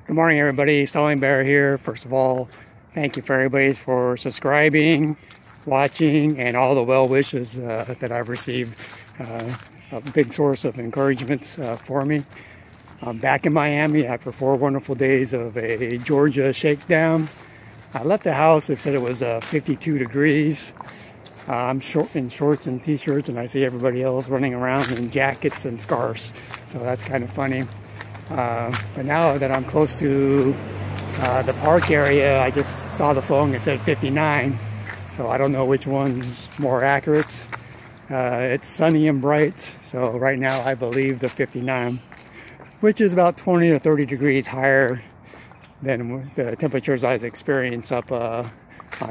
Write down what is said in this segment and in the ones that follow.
Good morning, everybody. Stalling Bear here. First of all, thank you for everybody for subscribing, watching, and all the well wishes that I've received. A big source of encouragement for me. I'm back in Miami after 4 wonderful days of a Georgia shakedown. I left the house. It said it was 52 degrees. I'm in shorts and t-shirts, and I see everybody else running around in jackets and scarves. So that's kind of funny. But now that I'm close to the park area, I just saw the phone that said 59. So I don't know which one's more accurate. It's sunny and bright, so right now I believe the 59, which is about 20 or 30 degrees higher than the temperatures I experienced up on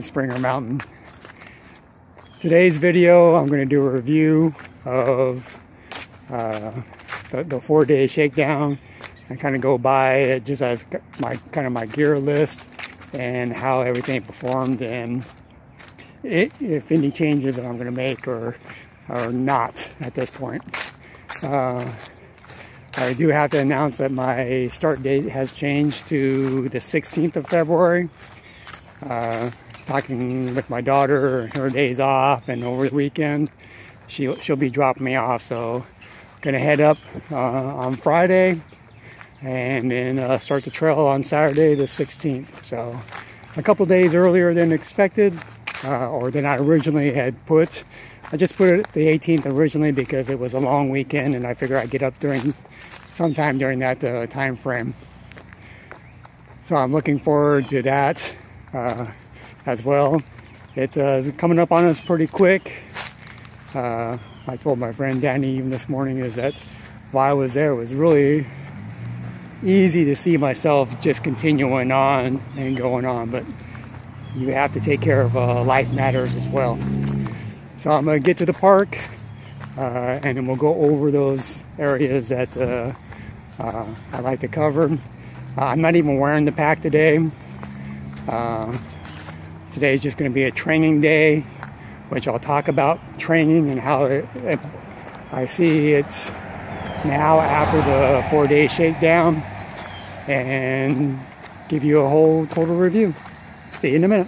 Springer Mountain. Today's video, I'm going to do a review of the 4-day shakedown and kind of go by it just as my gear list and how everything performed, and if any changes that I'm going to make or not at this point. I do have to announce that my start date has changed to the 16th of February. Talking with my daughter, her days off, and over the weekend she'll be dropping me off, so gonna head up on Friday and then start the trail on Saturday the 16th. So a couple days earlier than expected, or than I originally had put. I just put it the 18th originally because it was a long weekend and I figured I'd get up sometime during that time frame. So I'm looking forward to that as well. It's coming up on us pretty quick. I told my friend Danny even this morning is that while I was there, it was really easy to see myself just continuing on and going on, but you have to take care of life matters as well. So I'm going to get to the park and then we'll go over those areas that I like to cover. I'm not even wearing the pack today. Today is just going to be a training day, which I'll talk about training and how I see it now after the 4-day shakedown, and give you a whole total review. See you in a minute.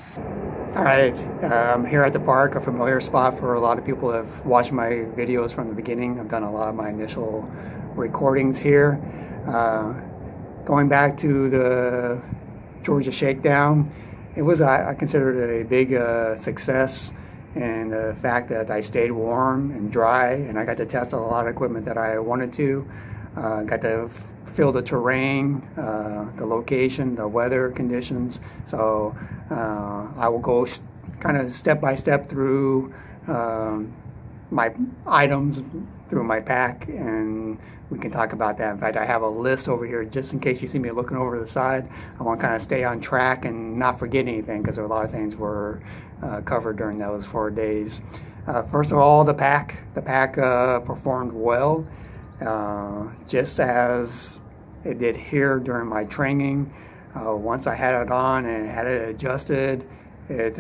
Alright, I'm here at the park, a familiar spot for a lot of people that have watched my videos from the beginning. I've done a lot of my initial recordings here. Going back to the Georgia shakedown, it was, I consider it a big success, and the fact that I stayed warm and dry, and I got to test a lot of equipment that I wanted to. Got to feel the terrain, the location, the weather conditions. So I will go kind of step by step through my items, through my pack, and we can talk about that. In fact, I have a list over here just in case you see me looking over the side. I want to kind of stay on track and not forget anything, because a lot of things were covered during those 4 days. First of all, the pack performed well, just as it did here during my training. Once I had it on and had it adjusted, it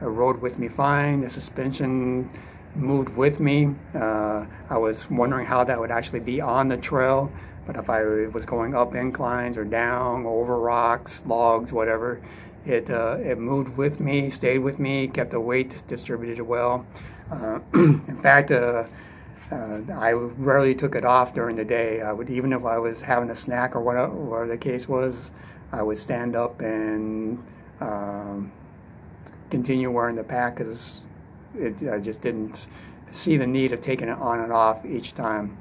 rode with me fine. The suspension moved with me. I was wondering how that would actually be on the trail, but if I was going up inclines or down, over rocks, logs, whatever, it moved with me, stayed with me, kept the weight distributed well. In fact, I rarely took it off during the day. I would, even if I was having a snack or whatever the case was, I would stand up and continue wearing the pack, because I just didn't see the need of taking it on and off each time.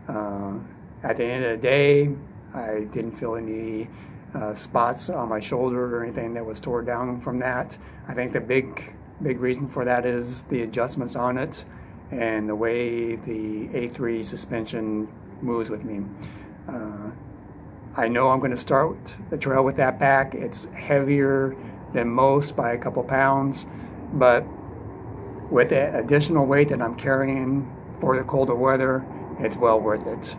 At the end of the day, I didn't feel any spots on my shoulder or anything that was tore down from that. I think the big reason for that is the adjustments on it and the way the A3 suspension moves with me. I know I'm going to start the trail with that pack. It's heavier than most by a couple pounds, but with the additional weight that I'm carrying for the colder weather, it's well worth it.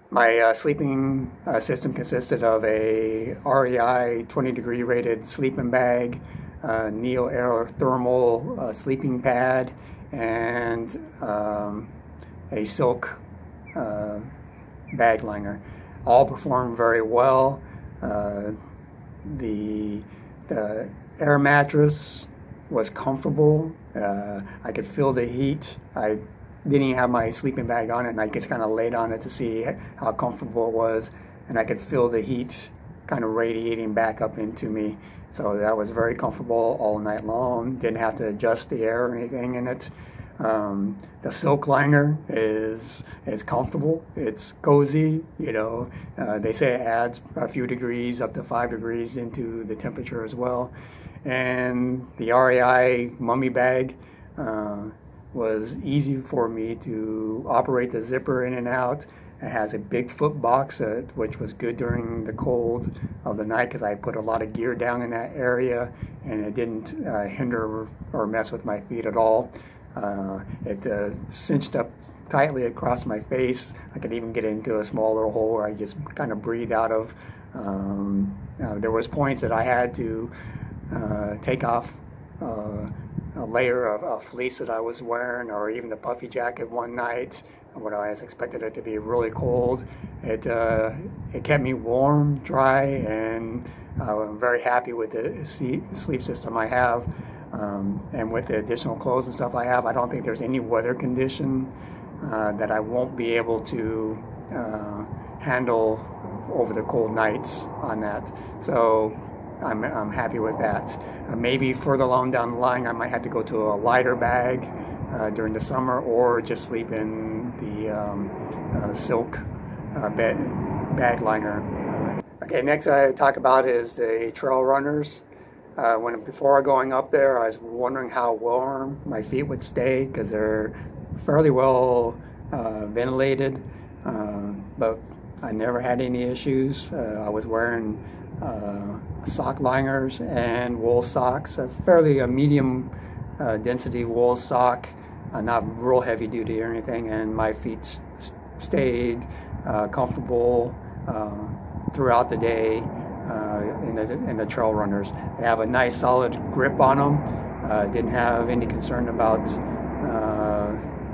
My sleeping system consisted of a REI 20-degree rated sleeping bag, Neo Air thermal sleeping pad, and a silk bag liner. All performed very well. The air mattress was comfortable. I could feel the heat. I didn't even have my sleeping bag on it, and I just kind of laid on it to see how comfortable it was, and I could feel the heat kind of radiating back up into me. So that was very comfortable all night long. Didn't have to adjust the air or anything in it. The silk liner is comfortable. It's cozy. You know, they say it adds a few degrees, up to 5 degrees, into the temperature as well. And the REI mummy bag was easy for me to operate the zipper in and out. It has a big foot box, which was good during the cold of the night because I put a lot of gear down in that area, and it didn't hinder or mess with my feet at all. It cinched up tightly across my face. I could even get into a small little hole where I just kind of breathe out of. There was points that I had to take off a layer of fleece that I was wearing, or even the puffy jacket one night when I was expected it to be really cold. It kept me warm, dry, and I'm very happy with the sleep system I have. And with the additional clothes and stuff I have, I don't think there's any weather condition that I won't be able to handle over the cold nights on that. So I'm happy with that. Maybe further along down the line, I might have to go to a lighter bag during the summer, or just sleep in the silk bag liner. Okay, next I talk about is the trail runners. Before going up there, I was wondering how warm my feet would stay because they're fairly well ventilated, but I never had any issues. I was wearing sock liners and wool socks, a fairly medium density wool sock, not real heavy duty or anything, and my feet stayed comfortable throughout the day in the trail runners. They have a nice solid grip on them. Didn't have any concern about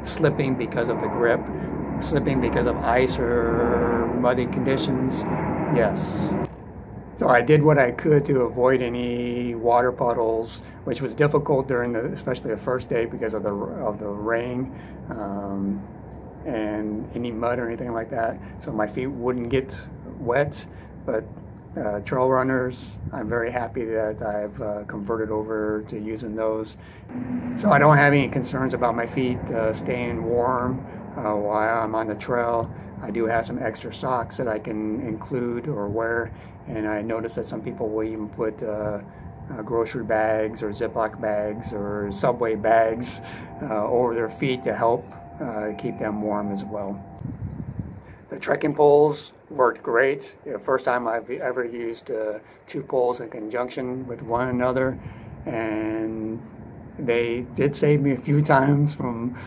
slipping because of the grip, slipping because of ice or muddy conditions. Yes. So I did what I could to avoid any water puddles, which was difficult during especially the first day because of the rain and any mud or anything like that. So my feet wouldn't get wet. But trail runners, I'm very happy that I've converted over to using those. So I don't have any concerns about my feet staying warm while I'm on the trail. I do have some extra socks that I can include or wear, and I noticed that some people will even put grocery bags or Ziploc bags or Subway bags over their feet to help keep them warm as well. The trekking poles worked great. The first time I've ever used 2 poles in conjunction with one another, and they did save me a few times from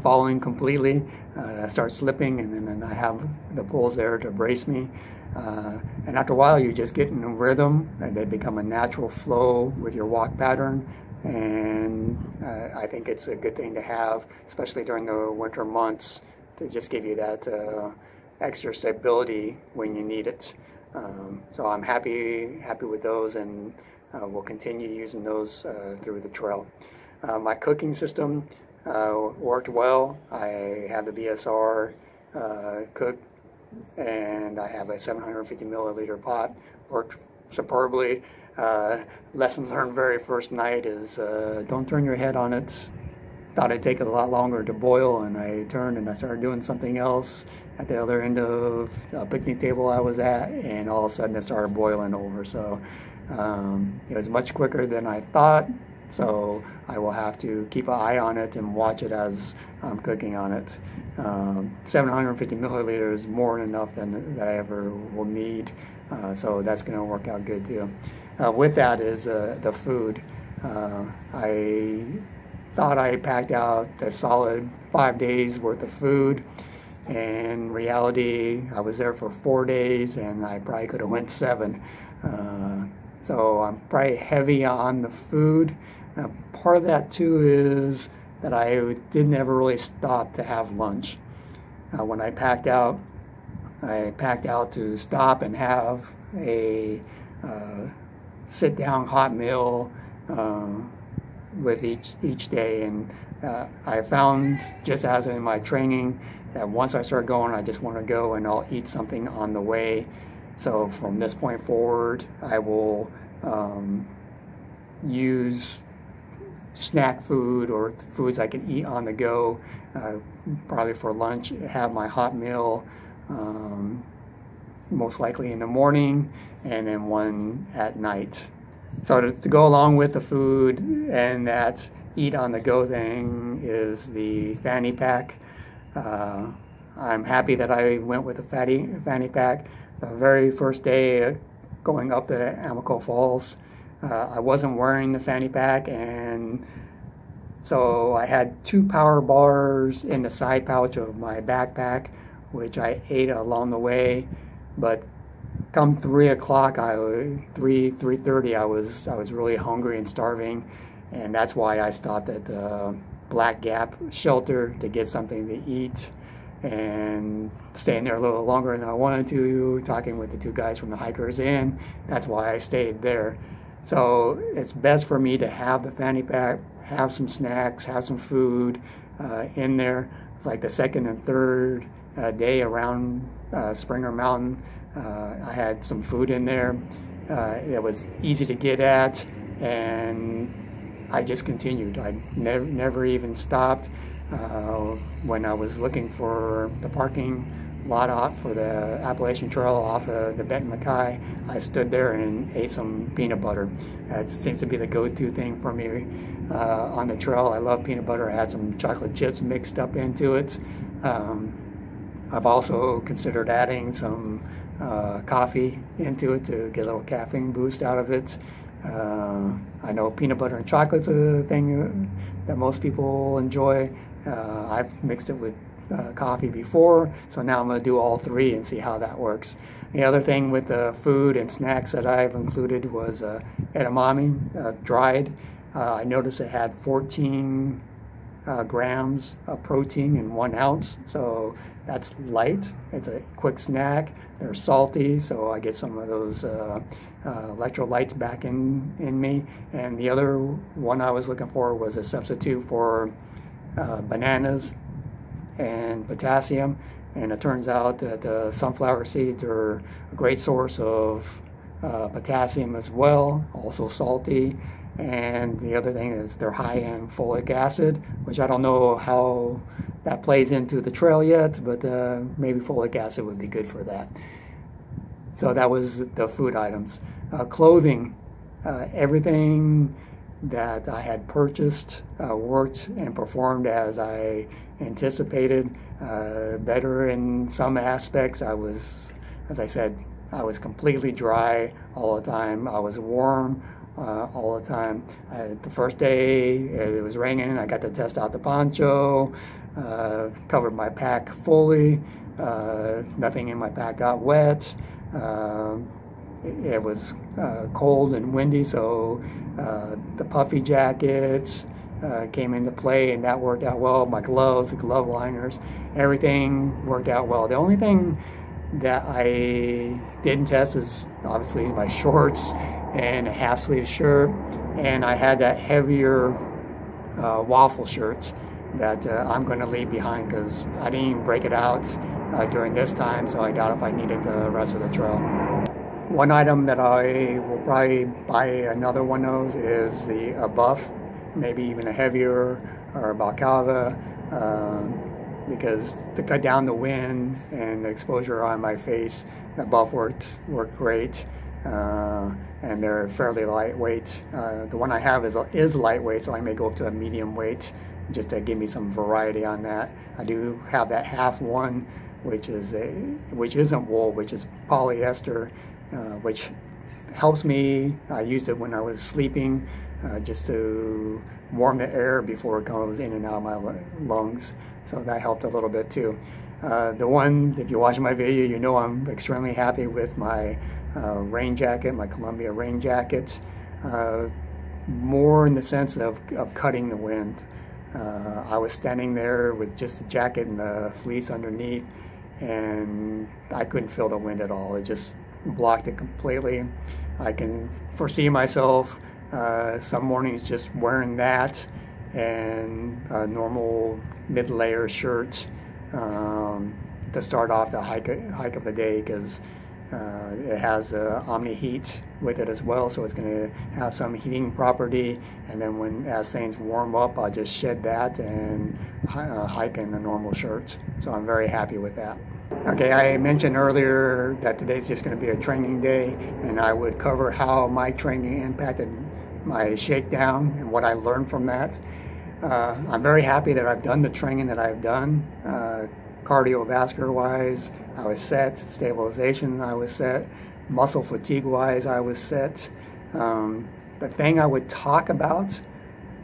falling completely. I start slipping, and then I have the poles there to brace me. And after a while, you just get in a rhythm, and they become a natural flow with your walk pattern. And I think it's a good thing to have, especially during the winter months, to just give you that extra stability when you need it. So I'm happy with those, and we'll continue using those through the trail. My cooking system worked well. I have the BSR cook, and I have a 750 milliliter pot. Worked superbly. Lesson learned very first night is don't turn your head on it. Thought it'd take a lot longer to boil, and I turned and I started doing something else at the other end of a picnic table I was at, and all of a sudden it started boiling over. So it was much quicker than I thought, so I will have to keep an eye on it and watch it as I'm cooking on it. 750 milliliters is more than enough that I ever will need, so that's going to work out good too. With that is the food. I thought I packed out a solid 5 days worth of food. In reality, I was there for 4 days, and I probably could have went 7. So I'm probably heavy on the food. Part of that too is that I didn't ever really stop to have lunch. When I packed out, I packed out to stop and have a sit-down hot meal with each day. And I found, just as in my training, that once I start going, I just want to go and I'll eat something on the way. So from this point forward, I will use snack food or foods I can eat on the go, probably for lunch, have my hot meal most likely in the morning, and then one at night. So to go along with the food and that eat on the go thing is the Fanny Pack. I'm happy that I went with the Fanny Pack. The very first day going up the Amico Falls, I wasn't wearing the Fanny Pack, and so I had 2 power bars in the side pouch of my backpack, which I ate along the way. But come 3 o'clock, 3:30, I was really hungry and starving, and that's why I stopped at the Black Gap shelter to get something to eat, and staying there a little longer than I wanted to, talking with the 2 guys from the Hikers Inn. That's why I stayed there. So it's best for me to have the Fanny Pack, have some snacks, have some food in there. It's like the second and third day around Springer Mountain. I had some food in there. It was easy to get at, and I just continued. I never even stopped. When I was looking for the parking lot off for the Appalachian Trail off of the Benton Mackay, I stood there and ate some peanut butter. It seems to be the go-to thing for me on the trail. I love peanut butter. I had some chocolate chips mixed up into it. I've also considered adding some coffee into it to get a little caffeine boost out of it. I know peanut butter and chocolate's a thing that most people enjoy. I've mixed it with coffee before, so now I'm going to do all 3 and see how that works. The other thing with the food and snacks that I've included was edamame, dried. I noticed it had 14 grams of protein in 1 ounce, so that's light. It's a quick snack. They're salty, so I get some of those electrolytes back in me. And the other one I was looking for was a substitute for bananas and potassium, and it turns out that sunflower seeds are a great source of potassium as well, also salty. And the other thing is they're high in folic acid, which I don't know how that plays into the trail yet, but maybe folic acid would be good for that. So that was the food items. Clothing, everything that I had purchased worked and performed as I anticipated. Better in some aspects. I was, as I said, I was completely dry all the time. I was warm all the time. The first day it was raining. I got to test out the poncho, covered my pack fully. Nothing in my pack got wet. It was cold and windy, so the puffy jackets came into play, and that worked out well. My gloves, the glove liners, everything worked out well. The only thing that I didn't test is obviously my shorts and a half-sleeve shirt, and I had that heavier waffle shirt that I'm going to leave behind because I didn't even break it out during this time, so I doubt if I needed the rest of the trail. One item that I will probably buy another one of is the buff, maybe even a heavier or a balaclava, because to cut down the wind and the exposure on my face, the buff worked great, and they're fairly lightweight. The one I have is lightweight, so I may go up to a medium weight just to give me some variety on that. I do have that half one, which isn't wool, which is polyester, which helps me. I used it when I was sleeping, just to warm the air before it goes in and out of my lungs. So that helped a little bit too. The one, if you watch my video, you know I'm extremely happy with my rain jacket, my Columbia rain jacket, more in the sense of cutting the wind. I was standing there with just the jacket and the fleece underneath, and I couldn't feel the wind at all. It just blocked it completely. I can foresee myself some mornings just wearing that and a normal mid-layer shirt to start off the hike of the day, because it has Omni heat with it as well, so it's going to have some heating property. And then as things warm up, I'll just shed that and hike in the normal shirts. So I'm very happy with that. Okay, I mentioned earlier that today's just going to be a training day, and I would cover how my training impacted my shakedown and what I learned from that. I'm very happy that I've done the training that I've done. Cardiovascular wise, I was set. Stabilization, I was set. Muscle fatigue wise, I was set. The thing I would talk about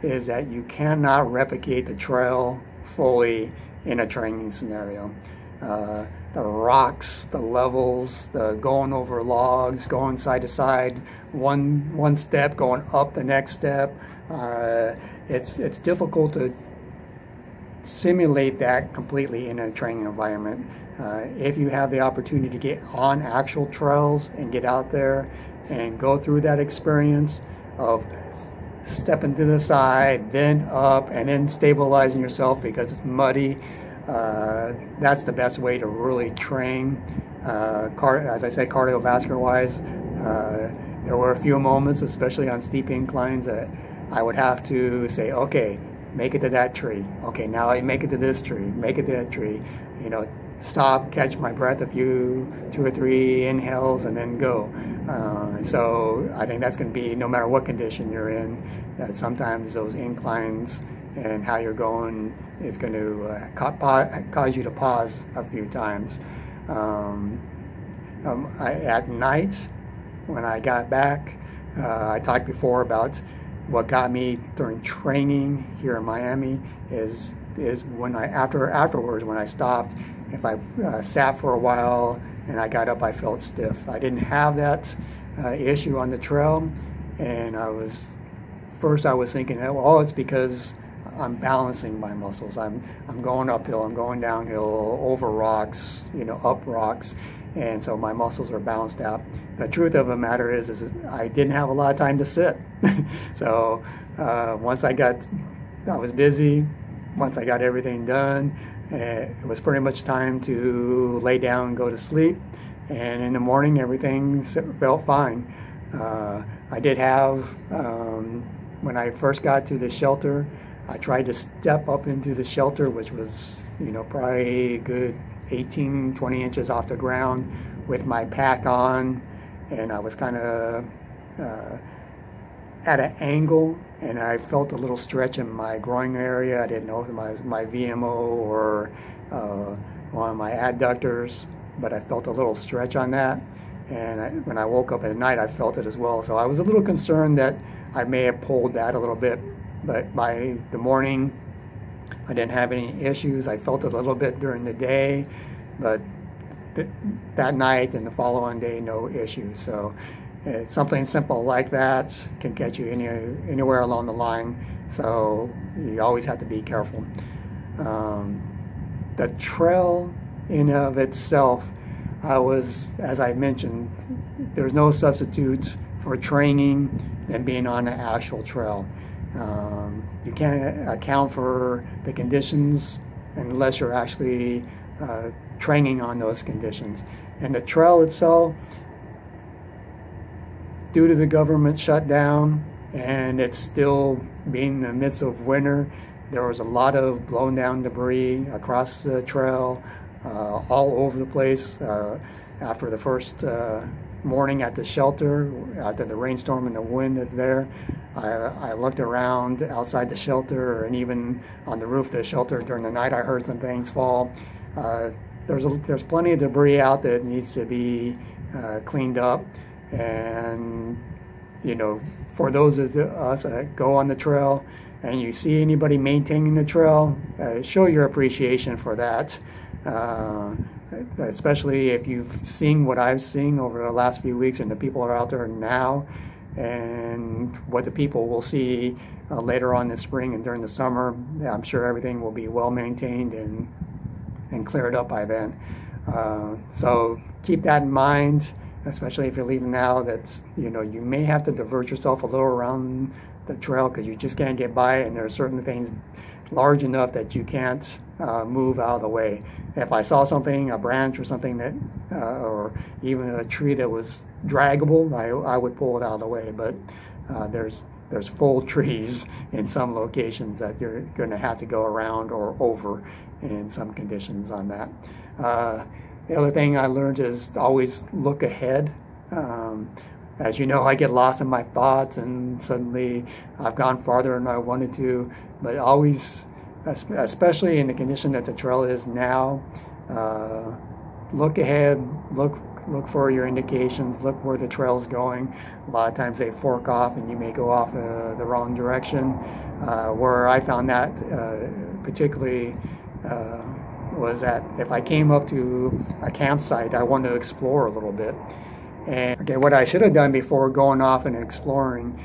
is that you cannot replicate the trail fully in a training scenario. The rocks, the levels, the going over logs, going side to side, one step, going up the next step. It's difficult to simulate that completely in a training environment. If you have the opportunity to get on actual trails and get out there and go through that experience of stepping to the side, then up, and then stabilizing yourself because it's muddy, that's the best way to really train. As I say, cardiovascular wise, there were a few moments, especially on steep inclines, that I would have to say, okay, make it to that tree. Okay, now I make it to this tree, make it to that tree. You know, stop, catch my breath a few, 2 or 3 inhales, and then go. So I think that's going to be, no matter what condition you're in, that sometimes those inclines and how you're going is going to cause you to pause a few times. At night, when I got back, I talked before about what got me during training here in Miami is when afterwards when I stopped, if I sat for a while and I got up, I felt stiff. I didn't have that issue on the trail, and I was thinking, oh, it's because I'm balancing my muscles. I'm going uphill, I'm going downhill, over rocks, you know, up rocks, and so my muscles are balanced out. The truth of the matter is I didn't have a lot of time to sit. So once I was busy. Once I got everything done, it was pretty much time to lay down and go to sleep. And in the morning, everything felt fine. I did have, when I first got to the shelter, I tried to step up into the shelter, which was, you know, probably a good 18, 20 inches off the ground with my pack on. And I was kind of at an angle, and I felt a little stretch in my groin area. I didn't know if it was my VMO or one of my adductors, but I felt a little stretch on that. And when I woke up at night, I felt it as well. So I was a little concerned that I may have pulled that a little bit, but by the morning, I didn't have any issues. I felt it a little bit during the day, but that night and the following day, no issues. So something simple like that can get you anywhere along the line. So you always have to be careful. The trail in of itself, as I mentioned, there's no substitute for training than being on an actual trail. You can't account for the conditions unless you're actually training on those conditions. And the trail itself, due to the government shutdown and it's still being in the midst of winter, there was a lot of blown down debris across the trail, all over the place. After the first morning at the shelter, after the rainstorm and the wind that's there, I looked around outside the shelter and even on the roof of the shelter during the night. I heard some things fall. There's plenty of debris out that needs to be cleaned up. And, you know, for those of us that go on the trail and you see anybody maintaining the trail, show your appreciation for that. Especially if you've seen what I've seen over the last few weeks and the people are out there now, and what the people will see later on this spring and during the summer. I'm sure everything will be well maintained and cleared up by then. So keep that in mind, especially if you're leaving now. That's, you know, you may have to divert yourself a little around the trail because you just can't get by it, and there are certain things large enough that you can't move out of the way. If I saw something, a branch or something that, or even a tree that was draggable, I would pull it out of the way. But there's full trees in some locations that you're going to have to go around or over in some conditions on that. The other thing I learned is to always look ahead. As you know, I get lost in my thoughts and suddenly I've gone farther than I wanted to, but always, especially in the condition that the trail is now, look ahead, look for your indications, look where the trail's going. A lot of times they fork off and you may go off the wrong direction. Where I found that particularly was that if I came up to a campsite, I wanted to explore a little bit. And okay, what I should have done before going off and exploring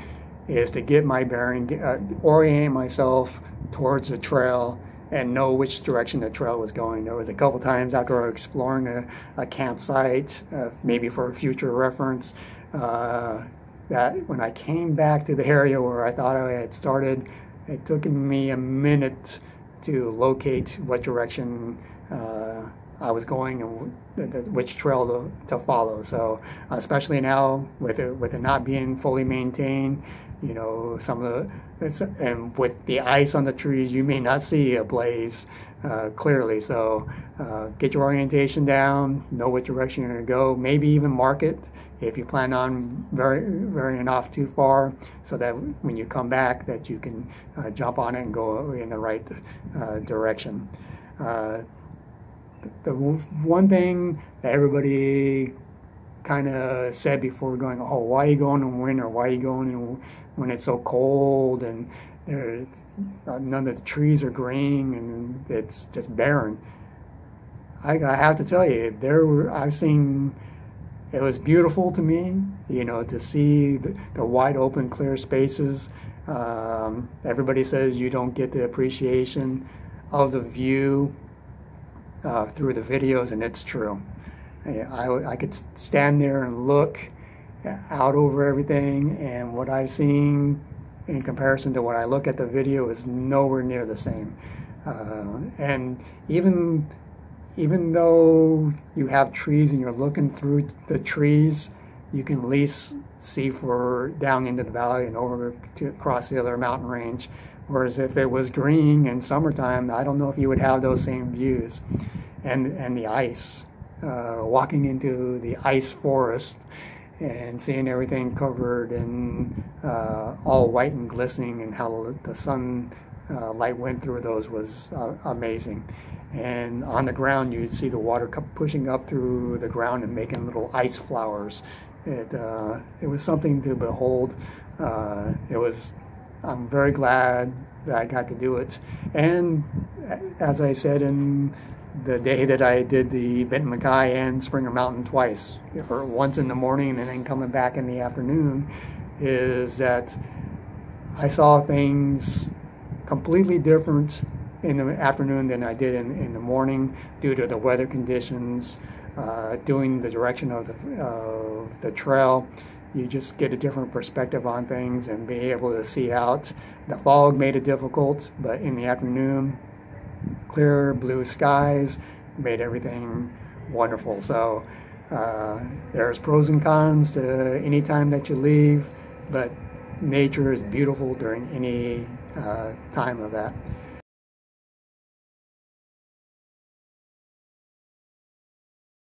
is to get my bearing, orient myself towards the trail and know which direction the trail was going. There was a couple times after exploring a campsite, maybe for future reference, that when I came back to the area where I thought I had started, it took me a minute to locate what direction I was going and which trail to follow. So especially now with it not being fully maintained, you know, and with the ice on the trees, you may not see a blaze clearly. So get your orientation down, know what direction you're going to go, maybe even mark it if you plan on varying off too far, so that when you come back that you can jump on it and go in the right direction. The one thing that everybody kind of said before going, oh, why are you going in winter? Why are you going when it's so cold and none of the trees are green and it's just barren? I have to tell you, I've seen, it was beautiful to me, you know, to see the wide open, clear spaces. Everybody says you don't get the appreciation of the view through the videos, and it's true. I could stand there and look out over everything, and what I've seen in comparison to what I look at the video is nowhere near the same. And even though you have trees and you're looking through the trees, you can at least see down into the valley and over to across the other mountain range. Whereas if it was green in summertime, I don't know if you would have those same views. And the ice, walking into the ice forest and seeing everything covered in all white and glistening, and how the sun light went through those was amazing. And on the ground, you'd see the water pushing up through the ground and making little ice flowers. It was something to behold. I'm very glad that I got to do it. And as I said, in the day that I did the Benton MacKaye and Springer Mountain twice, or once in the morning and then coming back in the afternoon, is that I saw things completely different in the afternoon than I did in the morning, due to the weather conditions, doing the direction of the trail. You just get a different perspective on things and be able to see out. The fog made it difficult, but in the afternoon, clear blue skies made everything wonderful. So there's pros and cons to any time that you leave, but nature is beautiful during any time of that.